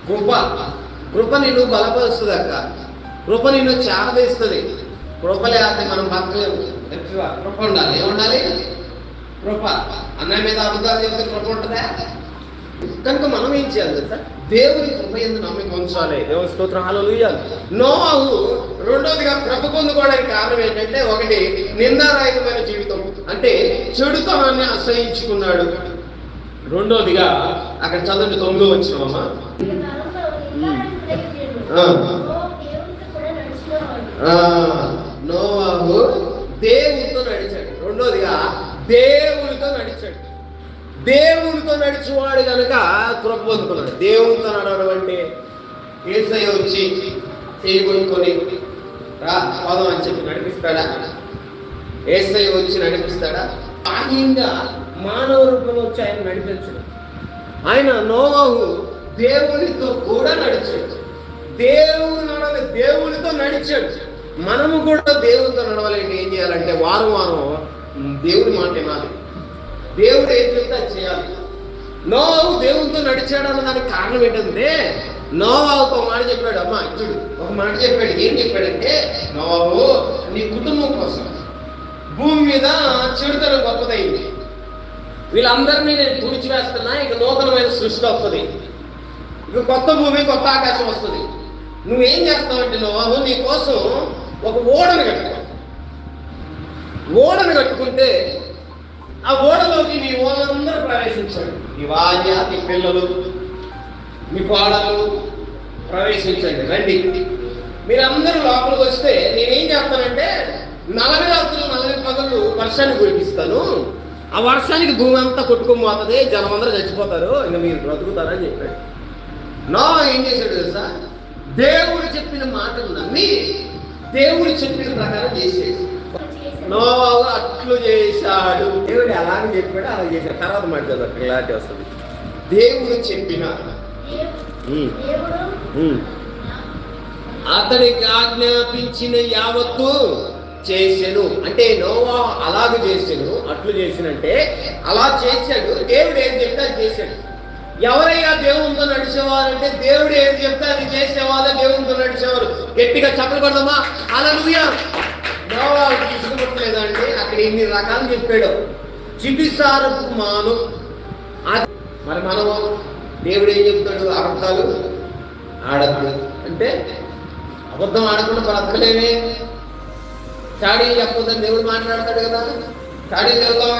కృప కృప నిన్ను బలపరుస్తుంది అక్క. కృప నిన్ను చేరదీస్తుంది. కృప లేకపోతే మనం బతకలేము. కృప ఉండాలి. ఏముండాలి? కృప. అన్నయ్య మీద అబద్ధాలు చెప్తే కృప ఉంటుందా? కనుక మనం ఏం చేయాలి సార్? దేవుని కృప యందు నమ్మిక ఉంచాలి. దేవుని స్తోత్రం. హల్లెలూయా. నోవాహు రెండోదిగా కృప పొందుకోవడానికి కారణం ఏంటంటే, ఒకటి నిందారహితమైన జీవితం, అంటే చెడుతనాన్ని అసహించుకున్నాడు. రెండోదిగా అక్కడ చదవండి 9వ వచనమమ్మా. నోవాహు దేవునితో నడిచాడు. రెండోదిగా దేవునితో నడిచాడు. దేవునితో నడిచేవాడు కనుక కృప పొందుకున్నాడు. దేవునితో నడవడం అంటే యేసయ్య వచ్చి చేయి కొనుక్కొని రా పదం అని చెప్పి నడిపిస్తాడా? యేసయ్య వచ్చి నడిపిస్తాడా? బాహ్యంగా మానవ రూపంలో వచ్చి ఆయన నడిపించడు. ఆయన నోవాహు దేవునితో కూడా నడిచాడు. దేవునితో నడిచాడు. మనము కూడా దేవునితో నడవాలంటే ఏం చేయాలంటే, వారం వారం దేవుని మాట వినాలి. దేవుడు ఏం చెప్తే అది చేయాలి. నోవాహు దేవునితో నడిచాడు అన్న దానికి కారణం ఏంటంటే, నోవాహు ఒక మాట చెప్పాడు. అమ్మా చూడు, ఒక మాట చెప్పాడు. ఏం చెప్పాడంటే, నోవాహు నీ కుటుంబం కోసం భూమి మీద చెడుతనం గొప్పదైంది. వీళ్ళందరినీ నేను తుడిచివేస్తున్నా. ఇక నూతనమైన సృష్టి వస్తుంది. ఇక కొత్త భూమి, కొత్త ఆకాశం వస్తుంది. నువ్వేం చేస్తావంటే, నోవాహు నీ కోసం ఒక ఓడను కట్టుకుంటే ఆ ఓడలోకి నీ ఓళ్ళందరూ ప్రవేశించాడు. నీ భార్య, నీ పిల్లలు, మీ కోడలు ప్రవేశించండి, రండి. మీరందరూ లోపలికి వస్తే నేనేం చేస్తానంటే 40 రాత్రులు 40 పగళ్ళు వర్షాన్ని కురిపిస్తాను. ఆ వర్షానికి భూమి అంతా కొట్టుకొని పోతుంది, జనమందరూ చచ్చిపోతారు, ఇంకా మీరు బ్రతుకుతారని చెప్పాడు. నోవాహు ఏం చేశాడు తెలుసా? దేవుడు చెప్పిన మాటలు నమ్మి దేవుడు చెప్పిన ప్రకారం చేసాడు. నోవాహు అట్లు చేశాడు. దేవుడు అలాగే చెప్పాడు, అలా చేశాడు. తర్వాత మాట కదా క్లారిటీ వస్తుంది. దేవుడు చెప్పిన అతనికి ఆజ్ఞాపించిన యావత్తు చేసెను. అంటే నోవాహు అలాగే చేసాడు. అట్లు చేసినంటే అలా చేశాడు. దేవుడు ఏం చెప్తే అది చేశాడు. ఎవరైనా దేవునితో నడిచేవారంటే, దేవుడు ఏం చెప్తే అది చేసేవాళ్ళ దేవునితో నడిచేవారు. గట్టిగా చప్పలు కొడదామా? హల్లెలూయా. నోవాహు తీసుకున్నట్లేదండి. అక్కడ ఎన్ని రకాలు చెప్పాడు. చిబిసారపు మాను. మరి మనం దేవుడు ఏం చెప్తాడు? అబద్ధాలు ఆడద్దు అంటే, అబద్ధం ఆడకుండా బ్రతకలేమే. చాడీ చెప్పొద్దని దేవుడు మాట్లాడతాడు కదా. చాడీ చెబుతాం